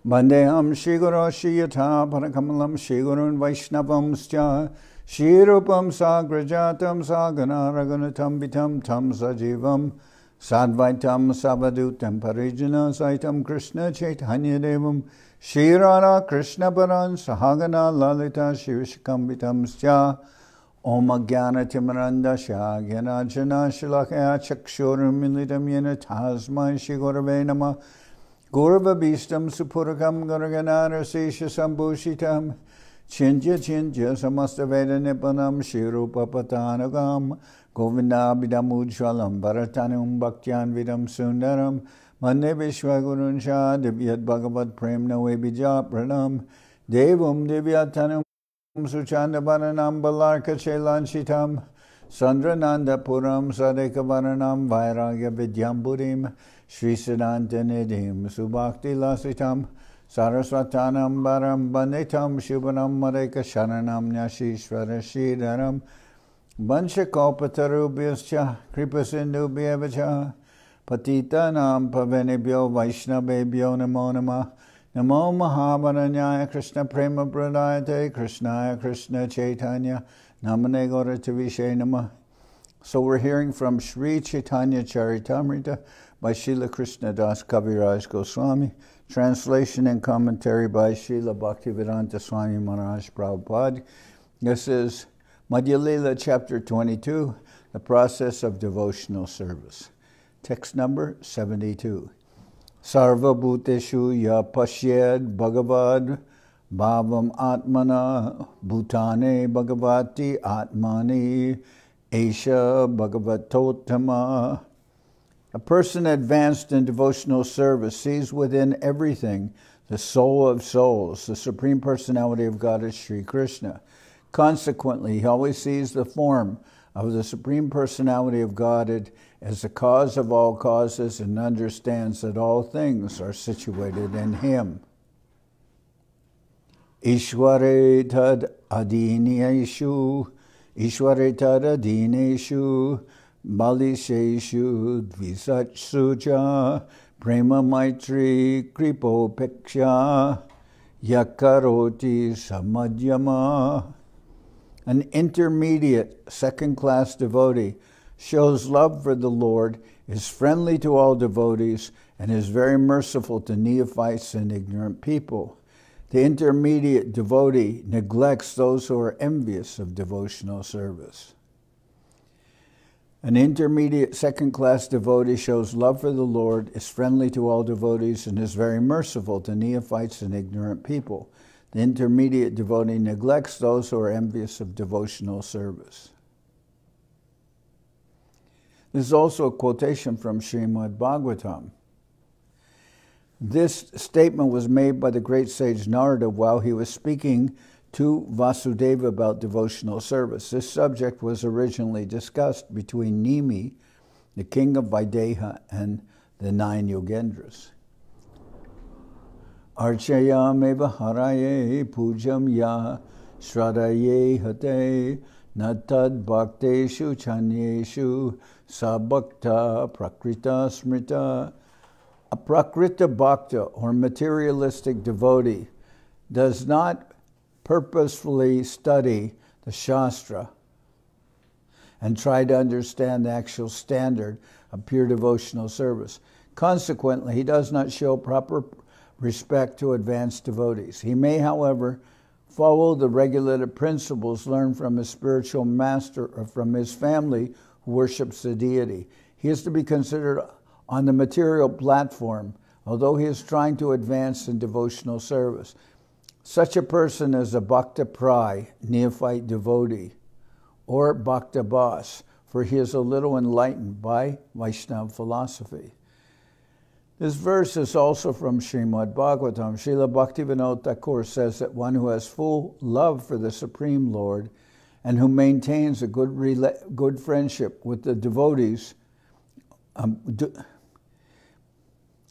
Vandeham Shri Guru Shri Yatha Parakamalam Shri Gurun Vaishnavamscha Shri Rupam Sagrajatam Sagana Raghunatam Vitam Tam Sajivam Sadvaitam Savadutam Parijana Saitam Krishna Chaitanya Devam Shri Radha Krishna Paran Sahagana Lalita Shri Vishakam Vitamscha Om Jnana Timarandasya Jnanajana Shalakaya Chakshuram Militam Yena Tasmai Shri Gurave Namah Gurva Bhistam Supurakam Guraganara Sesha Sambhushitam Chinja Chinja Samasta Veda Nipanam Shirupa Patanagam Govinda Bidamujwalam Bharatanum Bhaktyan Vidam Sundaram Mande Vishwagurun Shah Divyat Bhagavad Prem Nawe Bija Pranam Devam Divyatanum Suchanda Baranam Balarka Chelanchitam Sandrananda Puram Sadeka Varanam Vairagya Vidyamburim Shri Siddhanta Nidhim Subhakti Lasitam Saraswatanam Baram Banditam Shubhanam Mareka Sharanam Nyashishvara Shridaram Vanchakalpatarubhyascha Kripasindubhyavacha Patitanam Pavanebhyo Vaishnavebhyo Namo Namah Namo Mahavaranyaya Krishna Prema Pradayate Krishnaya Krishna Chaitanya Namane Gauratavishe Namah. So we're hearing from Sri Chaitanya Charitamrita by Srila Krishnadas Kaviraj Goswami, translation and commentary by Srila Bhaktivedanta Swami Maharaj Prabhupada. This is Madhya-lila chapter 22, the process of devotional service. Text number 72. Sarva bhuteshu ya pashyad bhagavad bhavam atmana bhutane bhagavati atmani esha bhagavatottama. A person advanced in devotional service sees within everything the soul of souls, the Supreme Personality of Godhead, Sri Krishna. Consequently, he always sees the form of the Supreme Personality of Godhead as the cause of all causes and understands that all things are situated in him. Ishware tad adineshu, Ishware tad adineshu, Balisheshu dvisatsuja prema maitri kripo peksha yakaroti samadhyama. An intermediate second-class devotee shows love for the Lord, is friendly to all devotees, and is very merciful to neophytes and ignorant people. The intermediate devotee neglects those who are envious of devotional service. An intermediate second-class devotee shows love for the Lord, is friendly to all devotees, and is very merciful to neophytes and ignorant people. The intermediate devotee neglects those who are envious of devotional service. This is also a quotation from Srimad Bhagavatam. This statement was made by the great sage Narada while he was speaking to Vasudeva about devotional service. This subject was originally discussed between Nimi, the king of Videha, and the 9 Yogendras. Archayam eva haraye pujam ya shradaye hate natad bhakteshu chanyeshu sabhakta prakrita smrita. A prakrita bhakta, or materialistic devotee, does not purposefully study the Shastra and try to understand the actual standard of pure devotional service. Consequently, he does not show proper respect to advanced devotees. He may, however, follow the regulative principles learned from his spiritual master or from his family who worships the deity. He is to be considered on the material platform, although he is trying to advance in devotional service. Such a person is a Bhakta Prai, neophyte devotee, or Bhakta Bas, for he is a little enlightened by Vaishnava philosophy. This verse is also from Srimad Bhagavatam. Srila Bhaktivinoda Thakur says that one who has full love for the Supreme Lord and who maintains a good friendship with the devotees.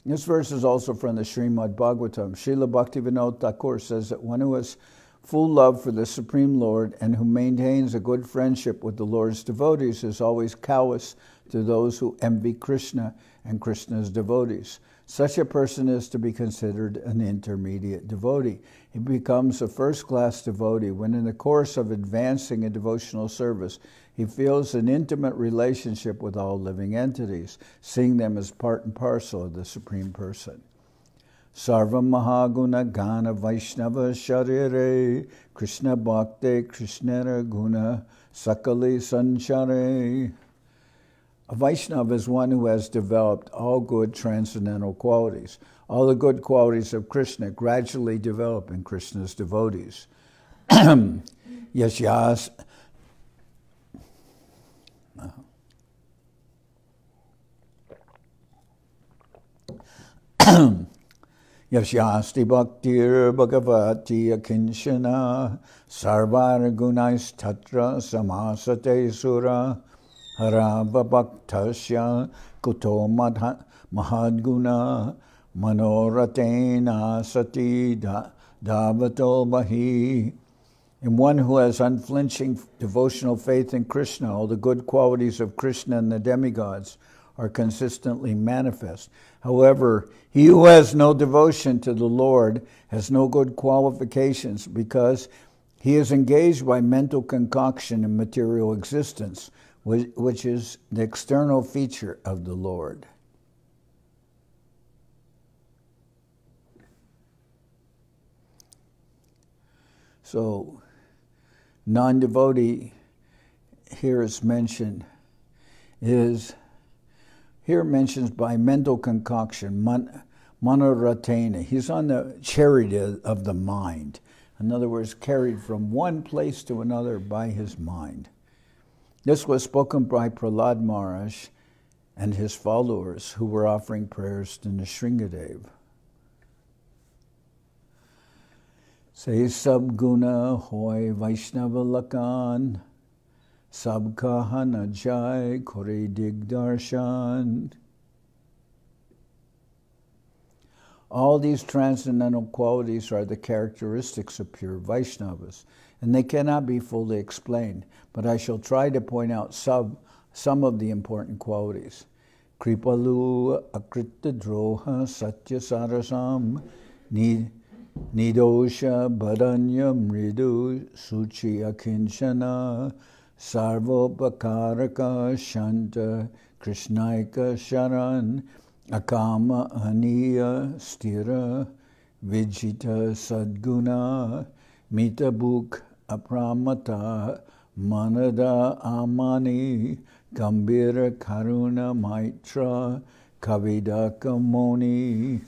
This verse is also from the Srimad Bhagavatam. Srila Bhaktivinoda Thakur says that one who has full love for the Supreme Lord and who maintains a good friendship with the Lord's devotees is always callous to those who envy Krishna and Krishna's devotees. Such a person is to be considered an intermediate devotee. He becomes a first-class devotee when in the course of advancing in devotional service, he feels an intimate relationship with all living entities, seeing them as part and parcel of the Supreme Person. Sarva Mahaguna Gana Vaishnava Sharire Krishna Bhakti Krishnara Guna Sakali Sanchare. A Vaishnava is one who has developed all good transcendental qualities. All the good qualities of Krishna gradually develop in Krishna's devotees. Yasyas Yasyasti Bhaktir Bhagavati Akinshana Sarvar Gunais Tatra Samasate Sura Harava Bhaktasya Kuto Mahadguna Manoratena Sati Davato Mahi. In one who has unflinching devotional faith in Krishna, all the good qualities of Krishna and the demigods are consistently manifest. However, he who has no devotion to the Lord has no good qualifications because he is engaged by mental concoction in material existence, which is the external feature of the Lord. So, non-devotee here is mentioned, here mentions by mental concoction, manoratena. He's on the chariot of the mind. In other words, carried from one place to another by his mind. This was spoken by Prahlad Maharaj and his followers who were offering prayers to Nrsingadev. Say sab guna hoy Vaishnava lakan, sab kaha na jai kore digdarshan. All these transcendental qualities are the characteristics of pure Vaishnavas, and they cannot be fully explained, but I shall try to point out some of the important qualities. Kripalu akrita droha satya sarasam nidosha badanya mridu suchi akinchana sarvopakaraka shanta krishnaika sharan akama aniya stira vijita sadguna mitabuk apramata manada amani gambira karuna maitra kavidaka moni.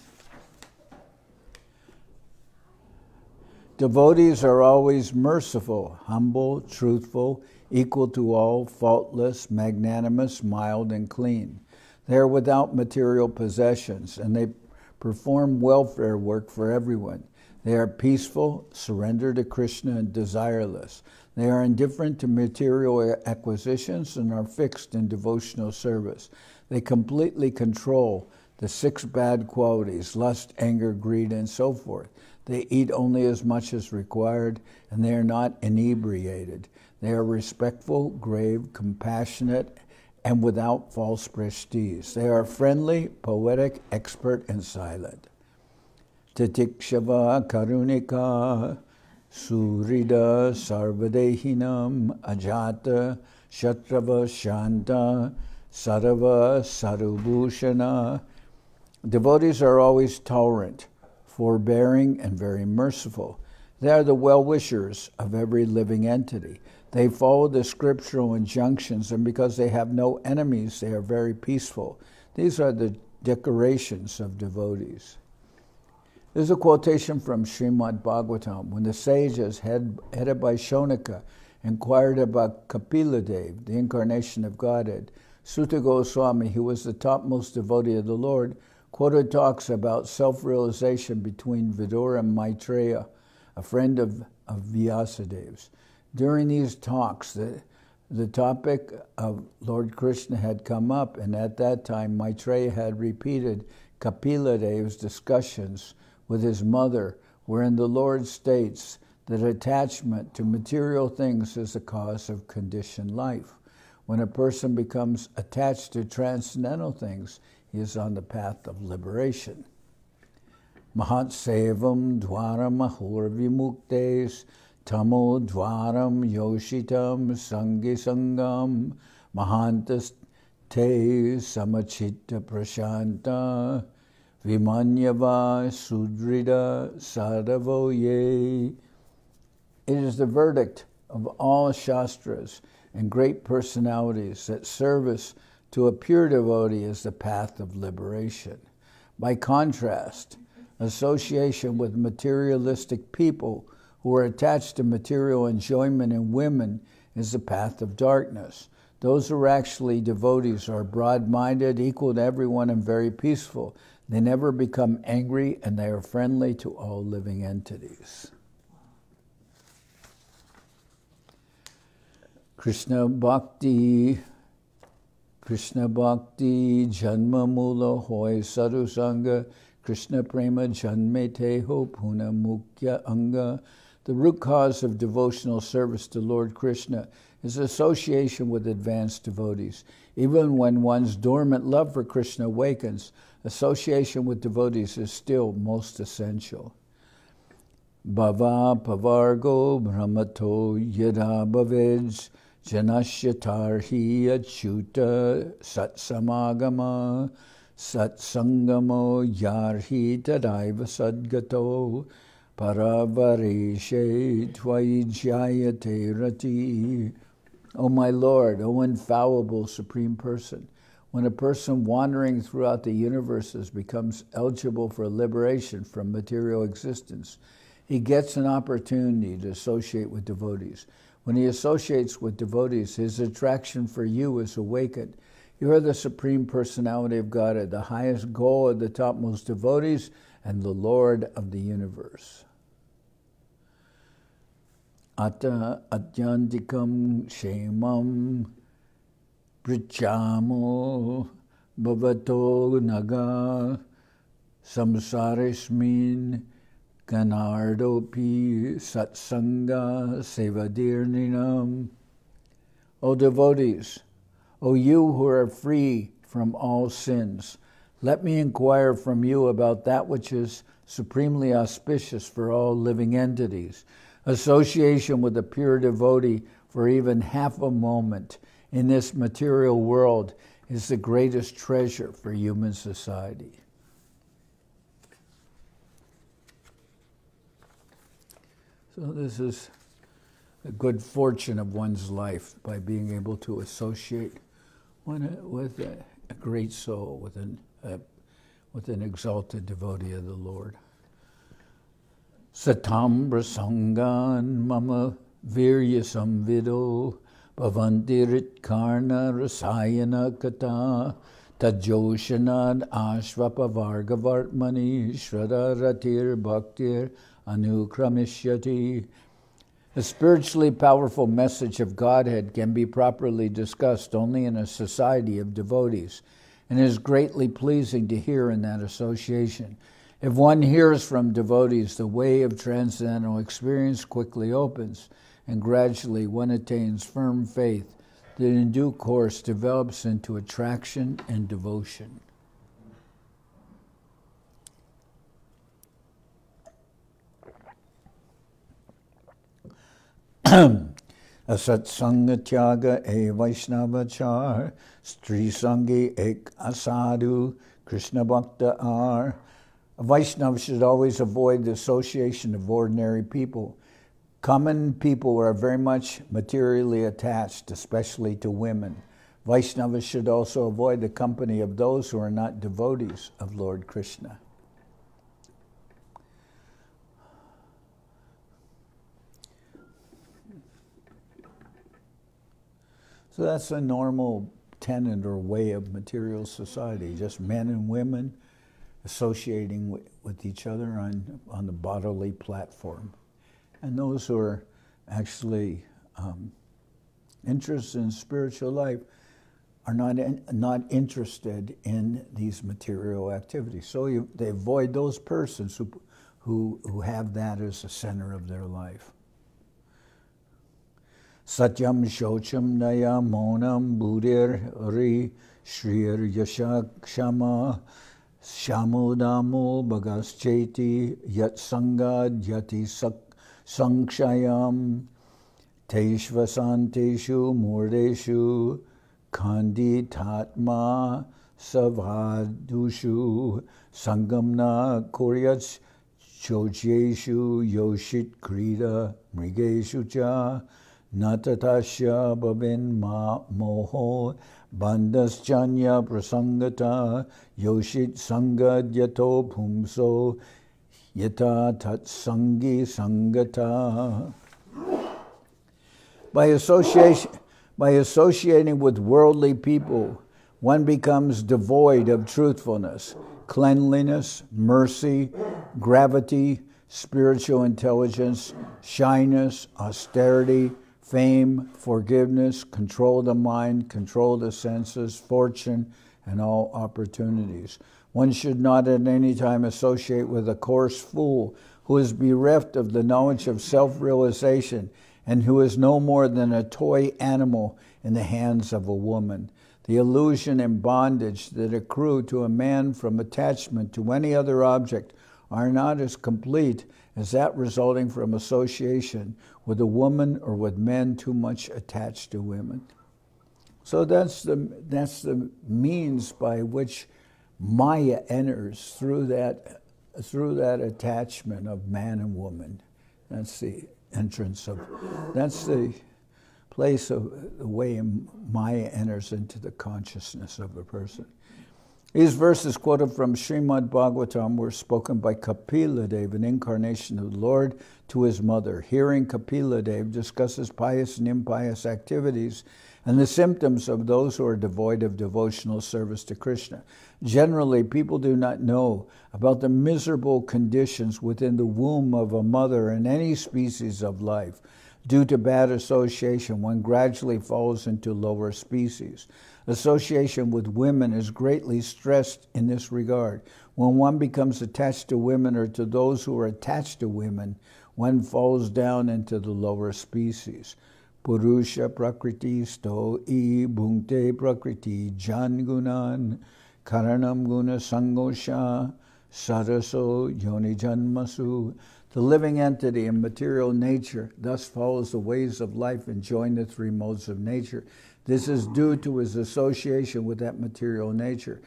Devotees are always merciful, humble, truthful, equal to all, faultless, magnanimous, mild, and clean. They are without material possessions, and they perform welfare work for everyone. They are peaceful, surrendered to Krishna, and desireless. They are indifferent to material acquisitions and are fixed in devotional service. They completely control the 6 bad qualities, lust, anger, greed, and so forth. They eat only as much as required, and they are not inebriated. They are respectful, grave, compassionate, and without false prestige. They are friendly, poetic, expert, and silent. Titikshava karunika surida sarvadehinam ajata shatrava shanta sarava sarubhushana. Devotees are always tolerant, forbearing, and very merciful. They are the well-wishers of every living entity. They follow the scriptural injunctions, and because they have no enemies, they are very peaceful. These are the decorations of devotees. This is a quotation from Srimad Bhagavatam. When the sages, headed by Shonaka, inquired about Kapiladev, the incarnation of Godhead, Suta Goswami, who was the topmost devotee of the Lord, quoted talks about self-realization between Vidura and Maitreya, a friend of Vyasadev's. During these talks, the topic of Lord Krishna had come up, and at that time Maitreya had repeated Kapiladev's discussions with his mother, wherein the Lord states that attachment to material things is the cause of conditioned life. When a person becomes attached to transcendental things, he is on the path of liberation. Mahat sevam dwaram ahur vimuktes tamo dwaram yoshitam sangi sangam mahantas te samachita prashanta vimanyava sudrida sadavo ye. It is the verdict of all Shastras and great personalities that service to a pure devotee is the path of liberation. By contrast, association with materialistic people who are attached to material enjoyment and women is the path of darkness. Those who are actually devotees are broad-minded, equal to everyone, and very peaceful. They never become angry, and they are friendly to all living entities. Krishna Bhakti, Janma Mula Hoy Sadhu Sangha, Krishna Prema Janmeteho Puna Mukhya Anga. The root cause of devotional service to Lord Krishna is association with advanced devotees. Even when one's dormant love for Krishna awakens, association with devotees is still most essential. Bhava Pavargo Brahmato Yada Bhavij Janashyatarhi Achyuta Satsamagama Satsangamo Yarhi Tadaiva Sadgato Paravareshe Tvayijayate Rati. O my Lord, O infallible Supreme Person, when a person wandering throughout the universes becomes eligible for liberation from material existence, he gets an opportunity to associate with devotees. When he associates with devotees, his attraction for you is awakened. You are the Supreme Personality of Godhead, the highest goal of the topmost devotees, and the Lord of the universe. Ata atyantikam shemam prichamo bhavato naga samsarismin ganardopi satsanga sevadirninam. O devotees, O you who are free from all sins, let me inquire from you about that which is supremely auspicious for all living entities. Association with a pure devotee for even half a moment in this material world is the greatest treasure for human society. So this is the good fortune of one's life, by being able to associate with a great soul, with an exalted devotee of the Lord. Satam prasangan mama virya samvido bhavantirit karna rasayana kata tajoshanad ashvapavargavartmani shraddha ratir bhaktir anukramishati. A spiritually powerful message of Godhead can be properly discussed only in a society of devotees, and is greatly pleasing to hear in that association. If one hears from devotees, the way of transcendental experience quickly opens, and gradually one attains firm faith that in due course develops into attraction and devotion. Asatsanga tyaga e Vaishnavachar, Stri Sangi ek asadu, Krishna Bhakta ar. A Vaishnava should always avoid the association of ordinary people. Common people are very much materially attached, especially to women. Vaishnavas should also avoid the company of those who are not devotees of Lord Krishna. So that's a normal tenet or way of material society, just men and women associating with each other on the bodily platform. And those who are actually interested in spiritual life are not interested in these material activities. So they avoid those persons who have that as the center of their life. Satyam shocham naya monam buddhir ri shrir yashak shama shamudamo bhagascheti yat sangad yati sankshayam teishvasanteshu murdeshu kandi tatma savadushu sangamna kuryats chojeshu yoshit krita mrigeshu cha natatasya bhavin moho bandhaschanya prasangata yoshit sangadyato pumso yata tatsangi sangata. By associating with worldly people, one becomes devoid of truthfulness, cleanliness, mercy, gravity, spiritual intelligence, shyness, austerity, fame, forgiveness, control of the mind, control of the senses, fortune, and all opportunities. One should not at any time associate with a coarse fool who is bereft of the knowledge of self-realization and who is no more than a toy animal in the hands of a woman. The illusion and bondage that accrue to a man from attachment to any other object are not as complete as that resulting from association with a woman or with men too much attached to women. So that's the means by which Maya enters through that attachment of man and woman. That's the entrance of, that's the place of the way Maya enters into the consciousness of a person. These verses quoted from Srimad Bhagavatam were spoken by Kapila Dev, an incarnation of the Lord, to his mother. Hearing Kapila Dev discusses pious and impious activities and the symptoms of those who are devoid of devotional service to Krishna. Generally, people do not know about the miserable conditions within the womb of a mother in any species of life. Due to bad association, one gradually falls into lower species. Association with women is greatly stressed in this regard. When one becomes attached to women or to those who are attached to women, one falls down into the lower species. Purusha prakriti sto I bhungte prakriti jan gunan karanam guna sangosha saraso yoni janmasu. The living entity in material nature thus follows the ways of life enjoying the three modes of nature. This is due to his association with that material nature.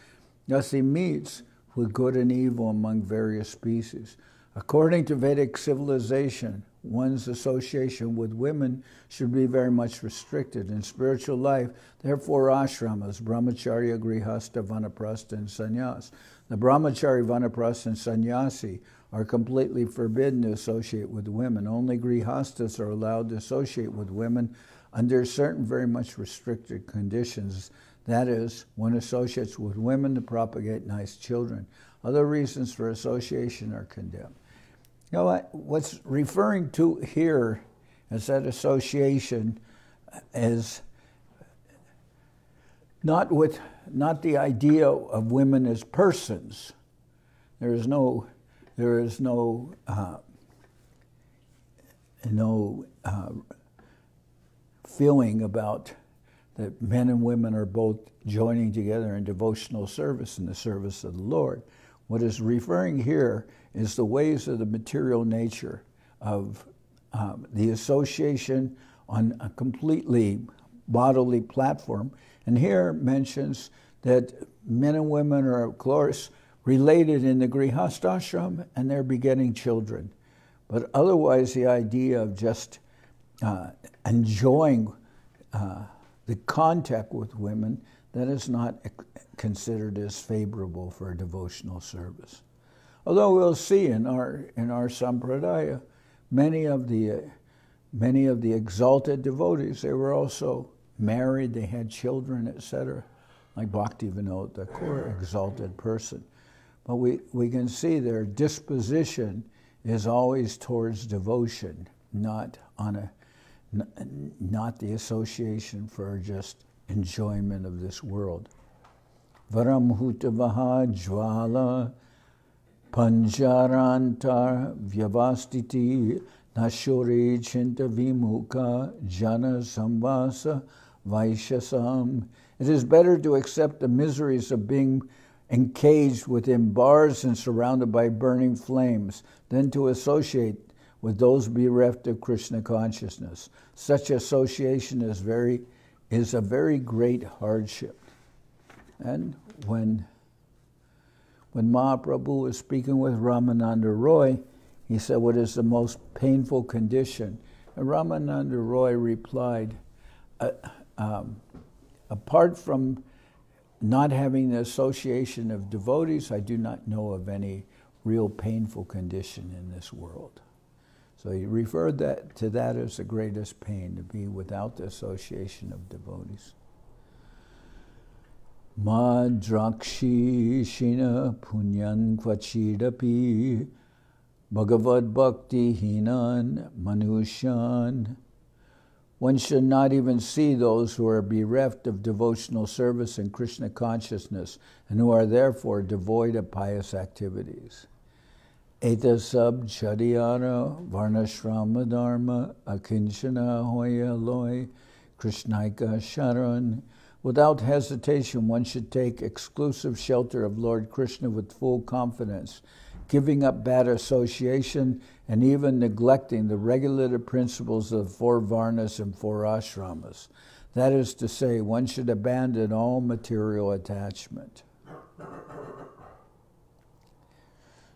Thus he meets with good and evil among various species. According to Vedic civilization, one's association with women should be very much restricted. In spiritual life, therefore, ashramas, brahmacharya, grihastha, vanaprastha, and sannyas. The brahmachari, vanaprastha, and sannyasi are completely forbidden to associate with women. Only grihasthas are allowed to associate with women under certain very much restricted conditions. That is, one associates with women to propagate nice children. Other reasons for association are condemned. You know what's referring to here as that association is not the idea of women as persons. There is no feeling about that men and women are both joining together in devotional service in the service of the Lord. What is referring here is the ways of the material nature of the association on a completely bodily platform. And here mentions that men and women are, of course, related in the Grihastha ashram, and they're begetting children. But otherwise, the idea of just enjoying the contact with women, that is not considered as favorable for a devotional service. Although we'll see in our sampradaya, many of the exalted devotees, they were also married, they had children, etc. Like Bhakti Vinod, the core exalted person. But we can see their disposition is always towards devotion, not the association for just enjoyment of this world. Varamhutavaha jvala panjarantar vyavastiti Nashuri Chinta Vimuka Jana Sambasa Vaishasam. It is better to accept the miseries of being encaged within bars and surrounded by burning flames than to associate with those bereft of Krishna consciousness. Such association is a very great hardship. And when Mahaprabhu was speaking with Ramananda Roy, he said, what is the most painful condition? And Ramananda Roy replied, apart from not having the association of devotees, I do not know of any real painful condition in this world. So he referred to that as the greatest pain, to be without the association of devotees. Madrakshi shina punyan kvachidapi bhagavad bhakti hinan manushan. One should not even see those who are bereft of devotional service and Krishna consciousness and who are therefore devoid of pious activities. Etasab chadiyara varnashrama dharma akinchana hoya loy krishnaika sharan. Without hesitation, one should take exclusive shelter of Lord Krishna with full confidence, giving up bad association and even neglecting the regulative principles of 4 varnas and 4 ashramas. That is to say, one should abandon all material attachment.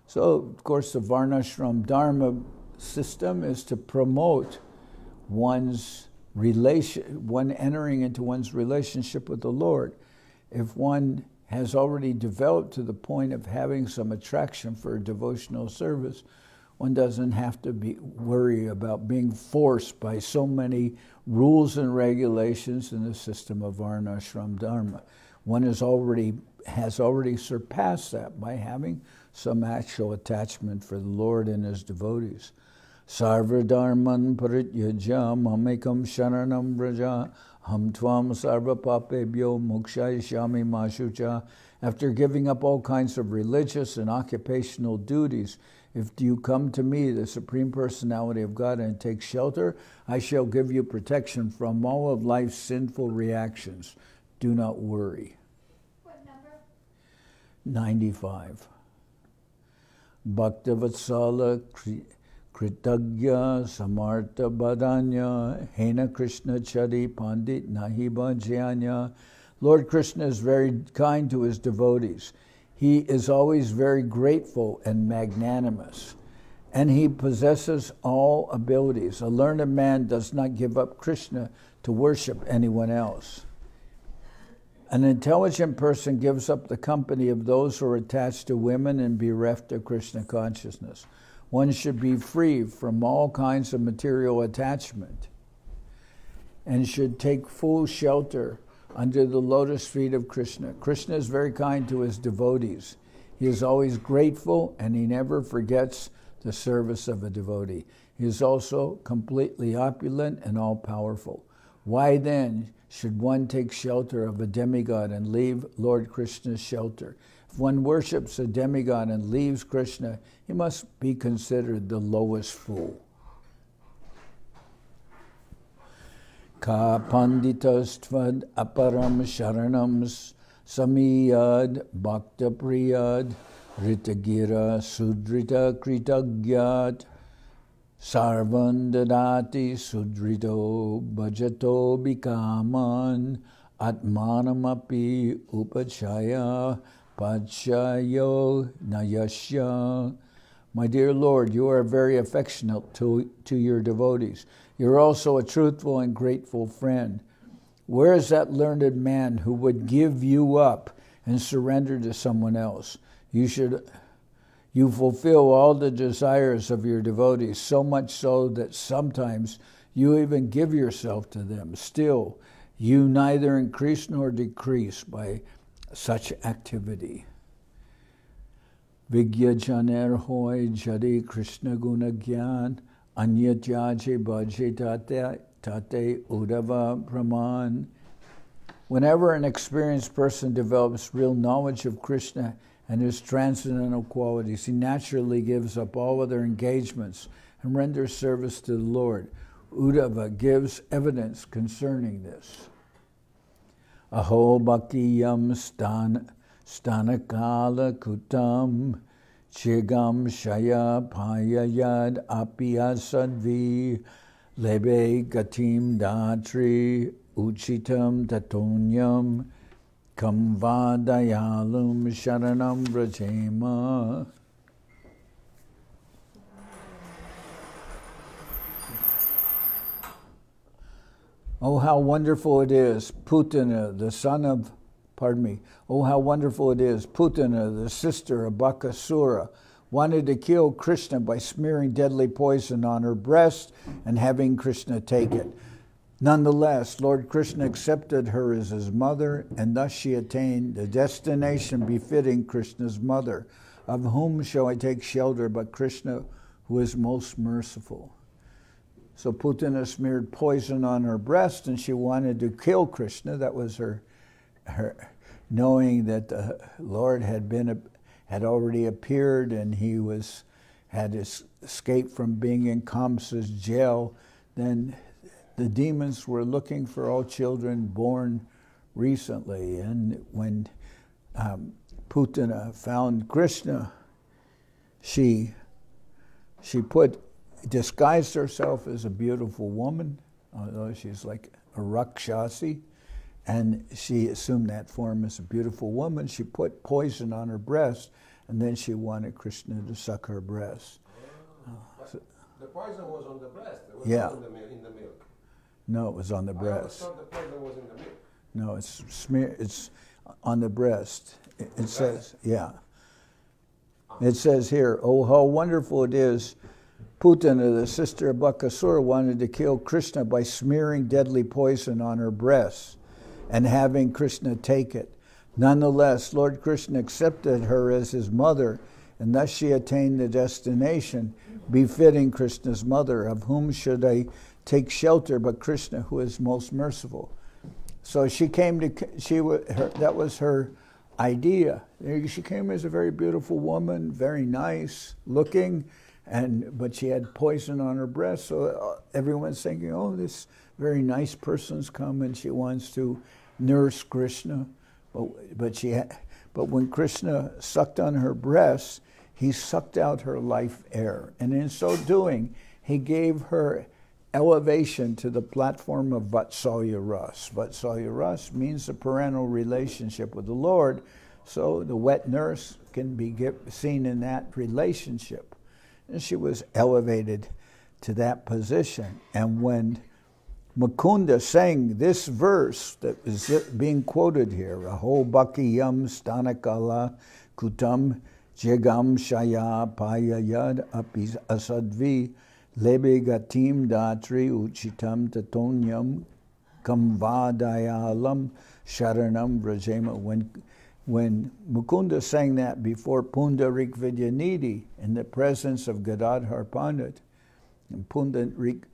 So, of course, the varnashram dharma system is to promote one entering into one's relationship with the Lord. If one has already developed to the point of having some attraction for devotional service, one doesn't have to worry about being forced by so many rules and regulations in the system of varnashram dharma. One has already surpassed that by having some actual attachment for the Lord and his devotees. Sarva dharman parityaja mamekam sharanam vraja ham tvam sarva papebhyo mokshayishyami mashucha. After giving up all kinds of religious and occupational duties, if you come to me, the Supreme Personality of God, and take shelter, I shall give you protection from all of life's sinful reactions. Do not worry. What number? 95. Bhaktavatsala Kritagya Samartha Badanya Hena Krishna Chari Pandit Nahiba Jyanya. Lord Krishna is very kind to his devotees. He is always very grateful and magnanimous, and he possesses all abilities. A learned man does not give up Krishna to worship anyone else. An intelligent person gives up the company of those who are attached to women and bereft of Krishna consciousness. One should be free from all kinds of material attachment and should take full shelter under the lotus feet of Krishna. Krishna is very kind to his devotees. He is always grateful and he never forgets the service of a devotee. He is also completely opulent and all-powerful. Why then should one take shelter of a demigod and leave Lord Krishna's shelter? If one worships a demigod and leaves Krishna, he must be considered the lowest fool. Ka panditastvad aparam sharanam samiyad bhakta priyad ritagira sudrita kritagyat sarvan dadati sudrito bhajato bikaman atmanamapi upachaya pachayo nayasya. My dear Lord, you are very affectionate to your devotees. You're also a truthful and grateful friend. Where is that learned man who would give you up and surrender to someone else? You fulfill all the desires of your devotees, so much so that sometimes you even give yourself to them. Still, you neither increase nor decrease by such activity. Vigya janer hoy jadi Krishna guna gyan anya jaje bhaje tate udava brahman. Whenever an experienced person develops real knowledge of Krishna and his transcendental qualities, he naturally gives up all other engagements and renders service to the Lord. Uddhava gives evidence concerning this. Aho bhaktiyam stanakala kutam chigam shaya payayad apiyasadvi lebe gatim datri uchitam tatonyam kamvadayalum sharanam vrajema. Oh, how wonderful it is, Putana, the son of, oh, how wonderful it is, Putana, the sister of Bakasura, wanted to kill Krishna by smearing deadly poison on her breast and having Krishna take it. Nonetheless, Lord Krishna accepted her as his mother, and thus she attained the destination befitting Krishna's mother. Of whom shall I take shelter but Krishna, who is most merciful? So Putana smeared poison on her breast, and she wanted to kill Krishna. That was her knowing that the Lord had already appeared, and he had escaped from being in Kamsa's jail. Then the demons were looking for all children born recently, and when Putana found Krishna, she disguised herself as a beautiful woman, although she's like a Rakshasi, and she assumed that form as a beautiful woman. She put poison on her breast, and then she wanted Krishna to suck her breast. The poison was on the breast? It was not in the milk? No, it was on the breast. I thought the poison was in the milk. No, it's on the breast. It says, yeah. It says here, oh, how wonderful it is, Putana, the sister of Bakasura, wanted to kill Krishna by smearing deadly poison on her breasts and having Krishna take it. Nonetheless, Lord Krishna accepted her as his mother, and thus she attained the destination befitting Krishna's mother. Of whom should I take shelter but Krishna, who is most merciful? So she came that was her idea. She came as a very beautiful woman, very nice looking, but she had poison on her breast, so everyone's thinking, oh, this very nice person's come and she wants to nurse Krishna. But when Krishna sucked on her breast, he sucked out her life air. And in so doing, he gave her elevation to the platform of Vatsalya Ras. Vatsalya Ras means a parental relationship with the Lord, so the wet nurse can be seen in that relationship. And she was elevated to that position. And when Mukunda sang this verse that is being quoted here, Aho Bhakiyam Stanakala Kutam Jegam Shaya Payayad Apis Asadvi Lebe Gatim Datri Uchitam Tatonyam Kamvadayalam Sharanam Vrajema. When Mukunda sang that before Pundarik Vidyanidhi in the presence of Gadadhar Pandit, and Pundarik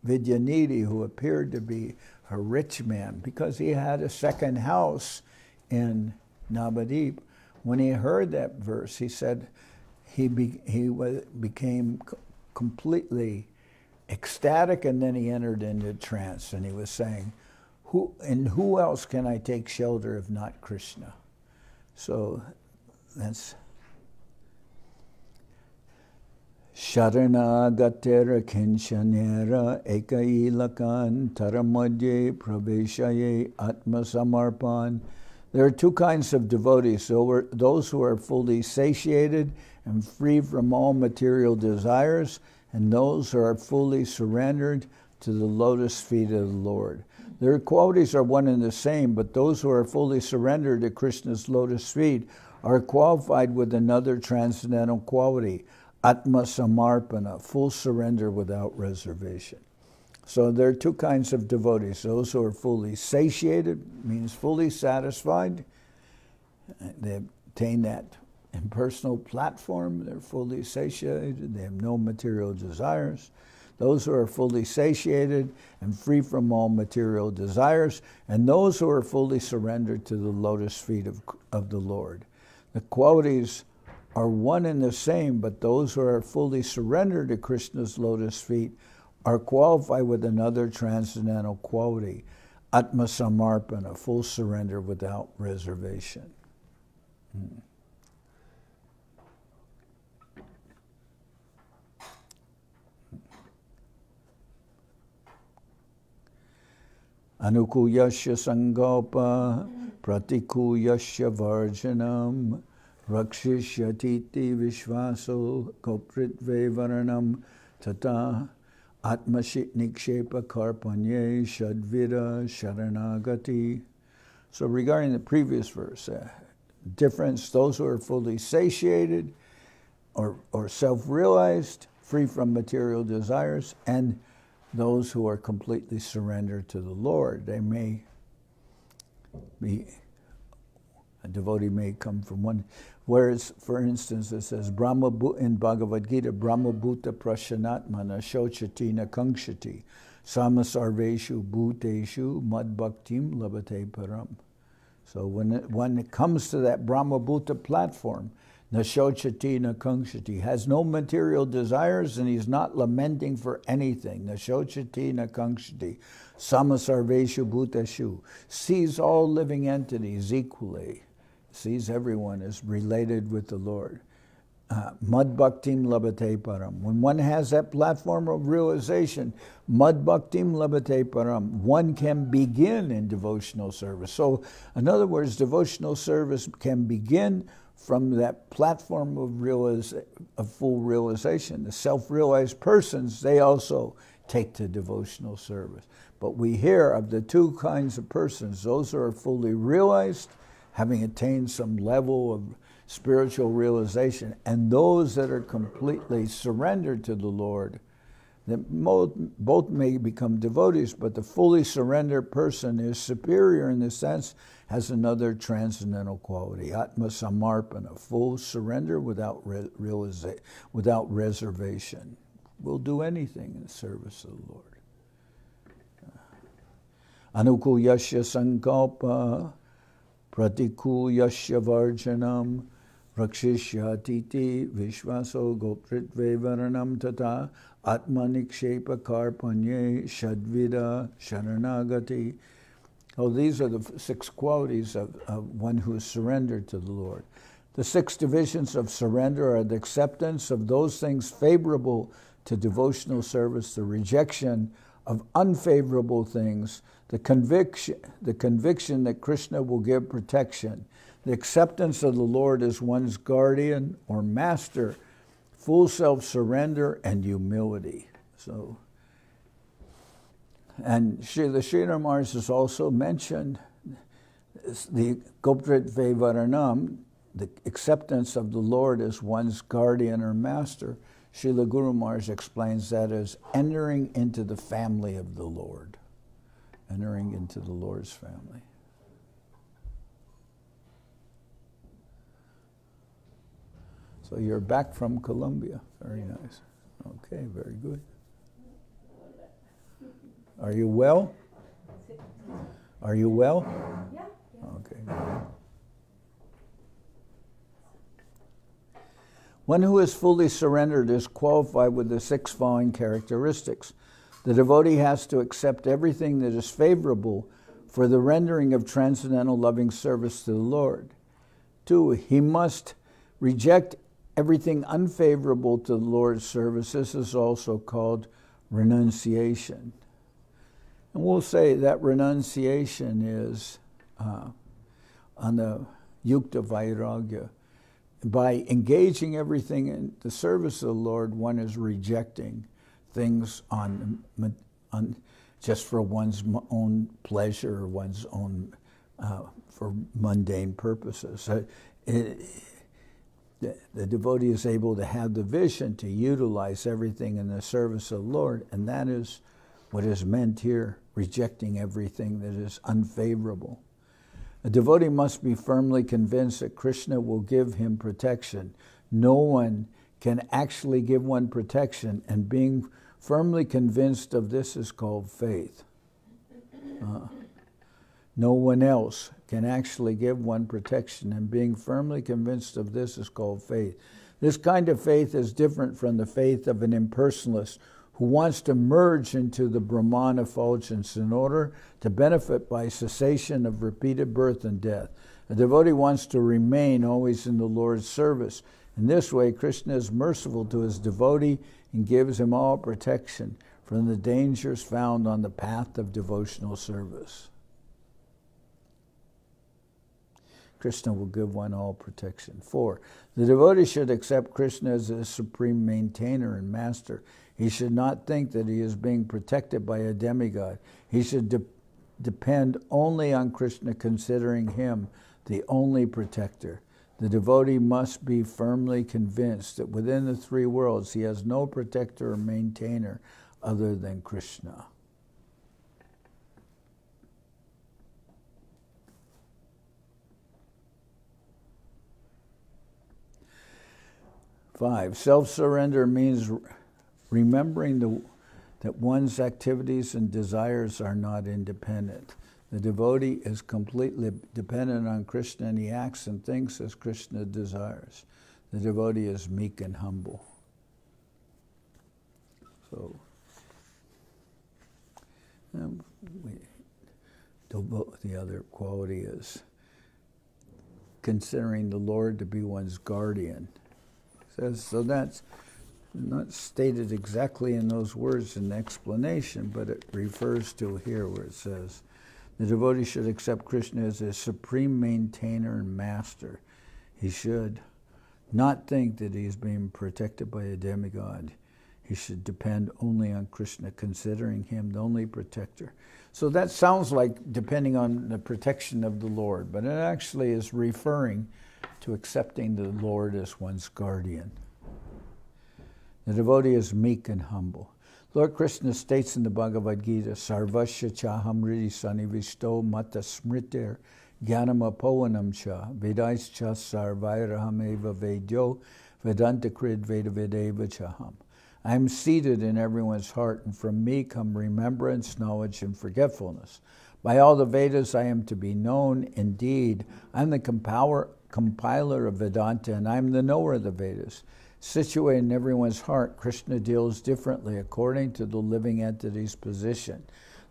Vidyanidhi, who appeared to be a rich man because he had a second house in Navadip, when he heard that verse, he said he became completely ecstatic, and then he entered into trance, and he was saying, who else can I take shelter if not Krishna? So that's Sharana Gatera Kinchanera Ekailakan Taramadye Praveshaye Atma Samarpan. There are two kinds of devotees. So those who are fully satiated and free from all material desires, and those who are fully surrendered to the lotus feet of the Lord. Their qualities are one and the same, but those who are fully surrendered to Krishna's lotus feet are qualified with another transcendental quality, Atma Samarpana, full surrender without reservation. So there are two kinds of devotees. Those who are fully satiated, means fully satisfied. They obtain that impersonal platform. They're fully satiated. They have no material desires. Those who are fully satiated and free from all material desires, and those who are fully surrendered to the lotus feet of the Lord. The qualities are one and the same, but those who are fully surrendered to Krishna's lotus feet are qualified with another transcendental quality, Atma Samarpana, full surrender without reservation. Anukuyasya sankalpa pratikuyasya varjanam rakshishyatiti vishvaso kopritve varanam tata atmashit nikshepa karpanye shadvira sharanagati. So regarding the previous verse, difference, those who are fully satiated or self-realized, free from material desires, and those who are completely surrendered to the Lord. They may be, a devotee may come from one, whereas, for instance, it says, in Bhagavad Gita, Brahma Bhuta Prashanatmana Shochati Nakangshati Samasarveshu Bhuteshu Mad Bhaktim Labate Param. So when it comes to that Brahma Bhuta platform, Nashochati Nakangshati, has no material desires and he's not lamenting for anything. Nashochati Nakangshati, Samasarveshu Bhuteshu, sees all living entities equally, sees everyone as related with the Lord. Mad Bhaktim Labate Param. When one has that platform of realization, Mad Bhaktim Labate Param, one can begin in devotional service. So, in other words, devotional service can begin from that platform of full realization. The self-realized persons, they also take to devotional service. But we hear of the two kinds of persons, those who are fully realized, having attained some level of spiritual realization, and those that are completely surrendered to the Lord. That both may become devotees, but the fully surrendered person is superior in the sense, has another transcendental quality, Atma Samarpana, full surrender without without reservation. Will do anything in service of the Lord. Anukuyasya sankalpa pratikuyasya varjanam rakshishyatiti vishvaso gopritve varanam tata atmanikshepa karpanye shadvida sharanagati. Oh, these are the 6 qualities of one who is surrendered to the Lord. The 6 divisions of surrender are the acceptance of those things favorable to devotional service, the rejection of unfavorable things, the conviction that Krishna will give protection, the acceptance of the Lord as one's guardian or master, full self-surrender, and humility. So, and Srila Maharaj has also mentioned the Gopritve Varanam, the acceptance of the Lord as one's guardian or master. Srila Guru Maharaj explains that as entering into the family of the Lord, entering into the Lord's family. So you're back from Colombia. Very nice. Okay, very good. Are you well? Are you well? Yeah. Okay. One who is fully surrendered is qualified with the 6 following characteristics. The devotee has to accept everything that is favorable for the rendering of transcendental loving service to the Lord. 2, he must reject everything unfavorable to the Lord's service. This is also called renunciation. And we'll say that renunciation is on the yukta vairagya. By engaging everything in the service of the Lord, one is rejecting things on just for one's own pleasure or one's own for mundane purposes. The devotee is able to have the vision to utilize everything in the service of the Lord, and that is what is meant here, rejecting everything that is unfavorable. A devotee must be firmly convinced that Krishna will give him protection. No one can actually give one protection, and being firmly convinced of this is called faith. No one else can actually give one protection, and being firmly convinced of this is called faith. This kind of faith is different from the faith of an impersonalist who wants to merge into the Brahman effulgence in order to benefit by cessation of repeated birth and death. A devotee wants to remain always in the Lord's service. In this way, Krishna is merciful to his devotee and gives him all protection from the dangers found on the path of devotional service. Krishna will give one all protection. 4. The devotee should accept Krishna as his supreme maintainer and master. He should not think that he is being protected by a demigod. He should depend only on Krishna, considering him the only protector. The devotee must be firmly convinced that within the three worlds he has no protector or maintainer other than Krishna. Five, self-surrender means remembering that one's activities and desires are not independent. The devotee is completely dependent on Krishna, and he acts and thinks as Krishna desires. The devotee is meek and humble. So, the other quality is considering the Lord to be one's guardian. So that's not stated exactly in those words in the explanation, but it refers to here where it says, the devotee should accept Krishna as his supreme maintainer and master. He should not think that he is being protected by a demigod. He should depend only on Krishna, considering him the only protector. So that sounds like depending on the protection of the Lord, but it actually is referring to accepting the Lord as one's guardian. The devotee is meek and humble. Lord Krishna states in the Bhagavad Gita, Sarvasya chaham ridi sanivishto mata smriter jnanam apovanam cha vedais cha sarvairaham eva vedyo vedanta krid veda vedeva chaham. I am seated in everyone's heart, and from me come remembrance, knowledge, and forgetfulness. By all the Vedas I am to be known. Indeed, I am the compiler of Vedanta, and I am the knower of the Vedas. Situated in everyone's heart, Krishna deals differently according to the living entity's position.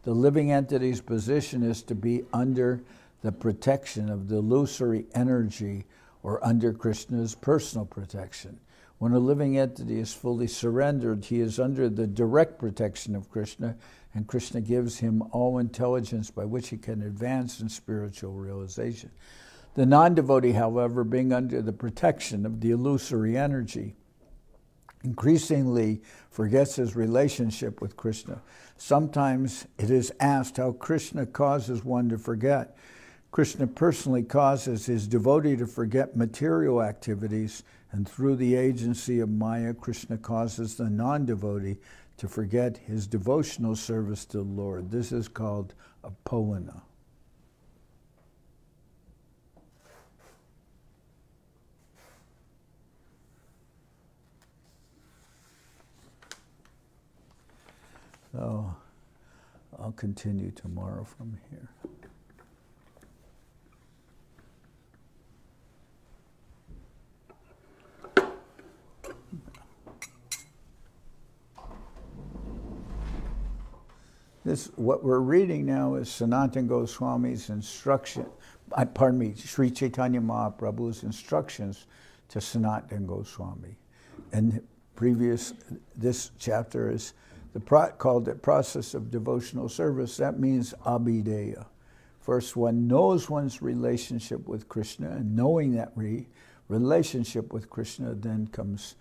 The living entity's position is to be under the protection of the illusory energy or under Krishna's personal protection. When a living entity is fully surrendered, he is under the direct protection of Krishna, and Krishna gives him all intelligence by which he can advance in spiritual realization. The non-devotee, however, being under the protection of the illusory energy, increasingly forgets his relationship with Krishna. Sometimes it is asked how Krishna causes one to forget. Krishna personally causes his devotee to forget material activities, and through the agency of Maya, Krishna causes the non-devotee to forget his devotional service to the Lord. This is called apavana. So I'll continue tomorrow from here. What we're reading now is Sanatan Goswami's instruction, Sri Chaitanya Mahaprabhu's instructions to Sanatan Goswami. And this chapter is called the process of devotional service. That means abhidheya. First, one knows one's relationship with Krishna, and knowing that relationship with Krishna, then comes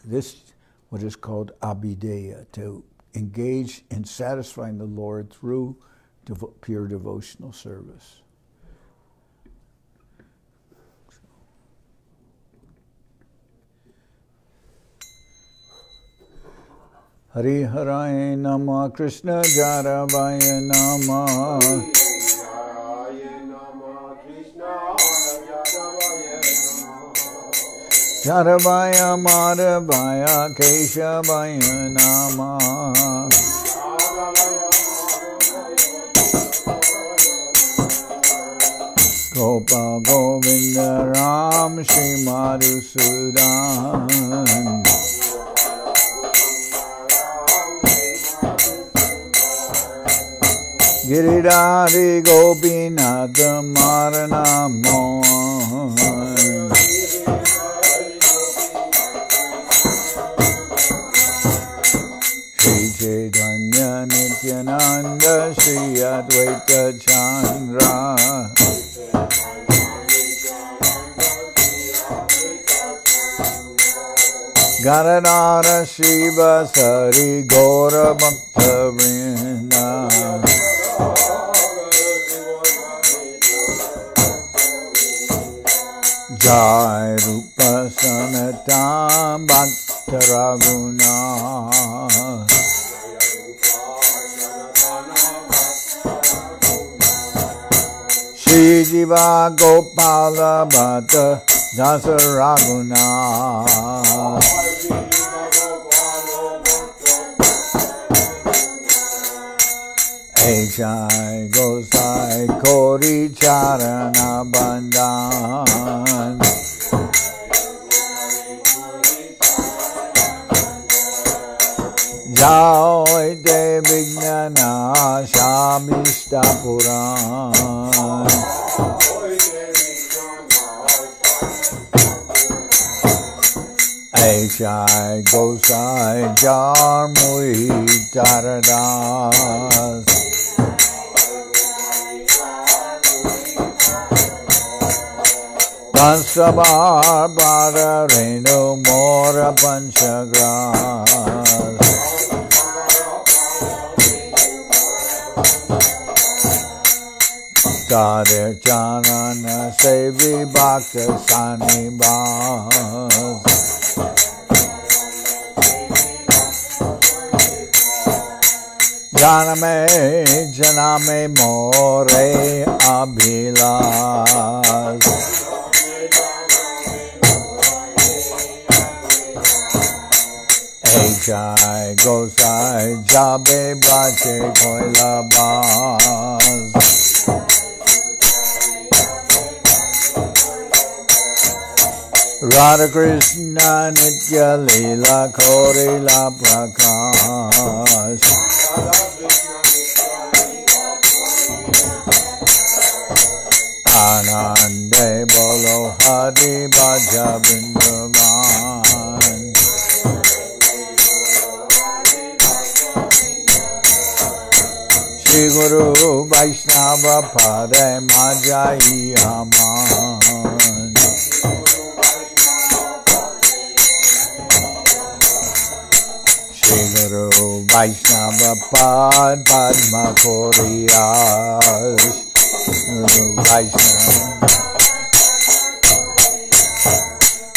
this, what is called abhidheya, to engage in satisfying the Lord through pure devotional service. Hari Haraya Nama Krishna Jaravaya Nama Jaravaya Madhavaya Keshavaya Nama Gopal Govinda Ram Shri Madhusudan Giridhari Gopinath Marana Mohan Shri Chaitanya Nityananda Shri Advaita Chandra Garadhara Shiva Sari Gaura Bhakta Vrinda Jai Rupa Sanatan Bhakta Raguna Shri Jiva Gopala Bhatta Dasa Raguna Jai Gosai Kori Charana Bandhan Jai De Vijnana Shamishta Puran Jai Gosai Jarmui Taradas Pansabar Bhara Renu Mora Panchagras Tadir Chanana Sevi Bhakta Sanibas Janame More Abhilas Jai Gosai Jabe Bache Koilabas Radha Krishna Nitya-lila Korila Prakash Anande Bolo Hari Bhaja Vrindavan Shri Guru Vaishnava Pade Majai Aman Shri Guru Vaishnava Pad Padma Koriyas Guru Vaishnava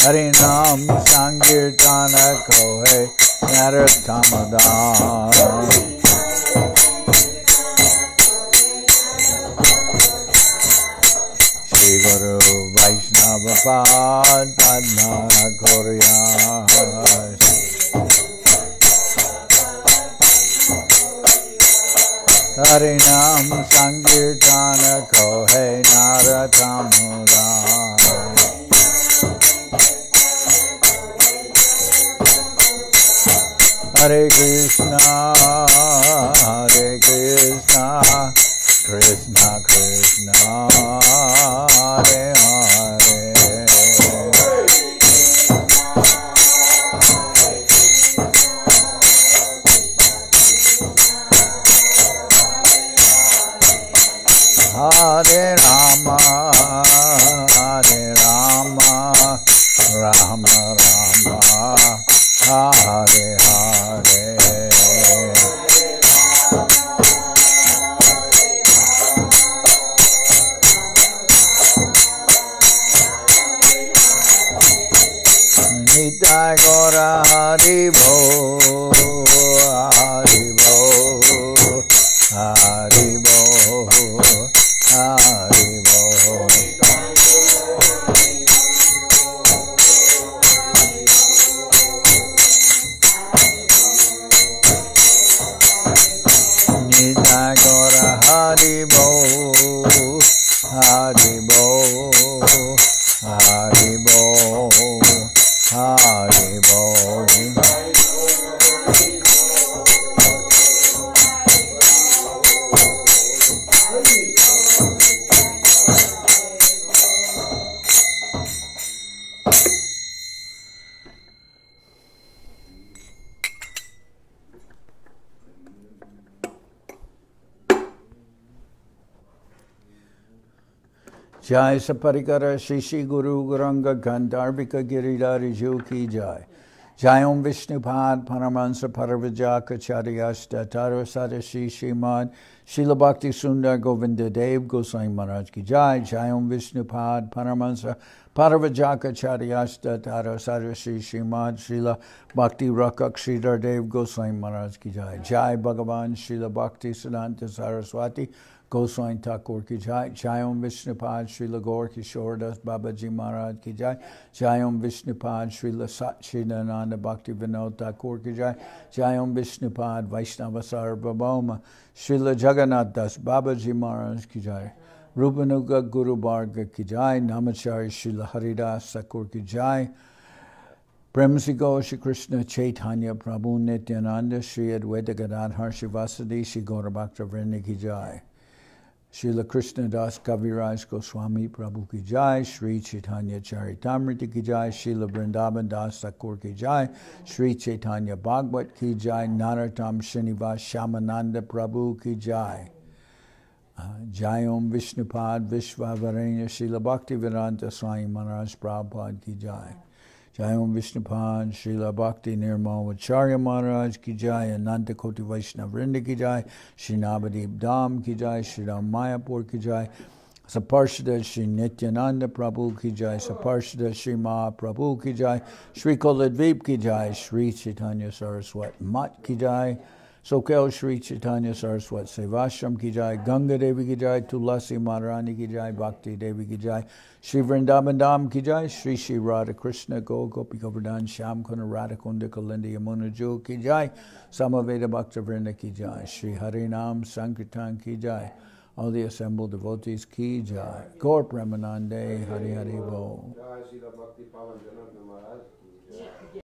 Harinam Sankirtana Kohe Narotamadan Shri Guru Vaishnava Pad Padma Koriyas Harinam Sankirtana Kohe Narotamadan Hare Krishna, Krishna Krishna, Hare Hare. Hare Rama, Rama Rama, Hare Hare. Jai Saparikara Shishi Guru Guranga Gandharvika Giridhari Ju Ki Jai. Jai Om Vishnupad Paramahansa Paravajaka Charyashta Tara Sadashi Shrimad Srila Bhakti Sundar Govinda Dev Goswami Maharaj Ki Jai. Jai Om Vishnupad Paramahansa Paravajaka Charyashta Tara Sadashi Shrimad Srila Bhakti Rakak Sridhar Dev Goswami Maharaj Ki Jai. Jai Bhagavan Srila Bhakti Siddhanta Saraswati Goswami Thakur Ki Jai. Jai Om Vishnupad Srila Gaur Kishore Das Babaji Maharaj Ki Jai. Jai Om Vishnupad Srila Satchidananda Bhakti Vinod Thakur Ki Jai. Jai Om Vishnupad Vaishnava Sarvabhauma Srila Jagannath Das Babaji Maharaj Ki Jai. Rupanuga Guru Bharga Ki Jai. Namachari Srila Haridas Thakur Ki Jai. Premsi Go Shri Krishna Chaitanya Prabhu Nityananda Shri Advaita Gadadhar Shivasadi Shri Gaura Bhakta Vrinda Ki Jai. Srila Krishnadas Kaviraj Goswami Prabhu Ki Jai. Sri Chaitanya Charitamrita Ki Jai. Srila Vrindavan Das Thakur Ki Jai. Sri Chaitanya Bhagavad Ki Jai. Narottam Srinivas Shamananda Prabhu Ki Jai. Jai Om Vishnupad Vishwavarenya Srila Bhakti Vedanta Swami Maharaj Prabhupada Ki Jai. Jai Om Vishnupad Srila Bhakti Nirmal Maharaj Ki Jai. Ananta Koti Vaishnava Vrinda Ki Jai. Shri Navadip Dham Ki Jai. Shri Ram Mayapur Ki Jai. Saparshada Shri Nityananda Prabhu Ki Jai. Saparshada Shri Mahaprabhu Ki Jai. Shri Koladvip Ki Jai. Shri Chaitanya Saraswat Mat Ki Jai. Soquel Shri Chaitanya Saraswat Sevashram Ki Jai. Ganga Devi Ki Jai. Tulasi Maharani Ki Jai. Bhakti Devi Ki Jai. Shri Vrindavan Dham Ki Jai. Shri Shri Radha Krishna Gopi Govardhan Shyam Kuna Radha Kunda Kalindi Yamuna Ju Ki Jai. Samaveda Bhakta Vrinda Ki Jai. Shri Harinam Sankirtan Ki Jai. All the assembled devotees Ki Jai. Gaur Premanande Hari Hari Bo. Jai Srila Bhakti Pavan Janardan Maharaj.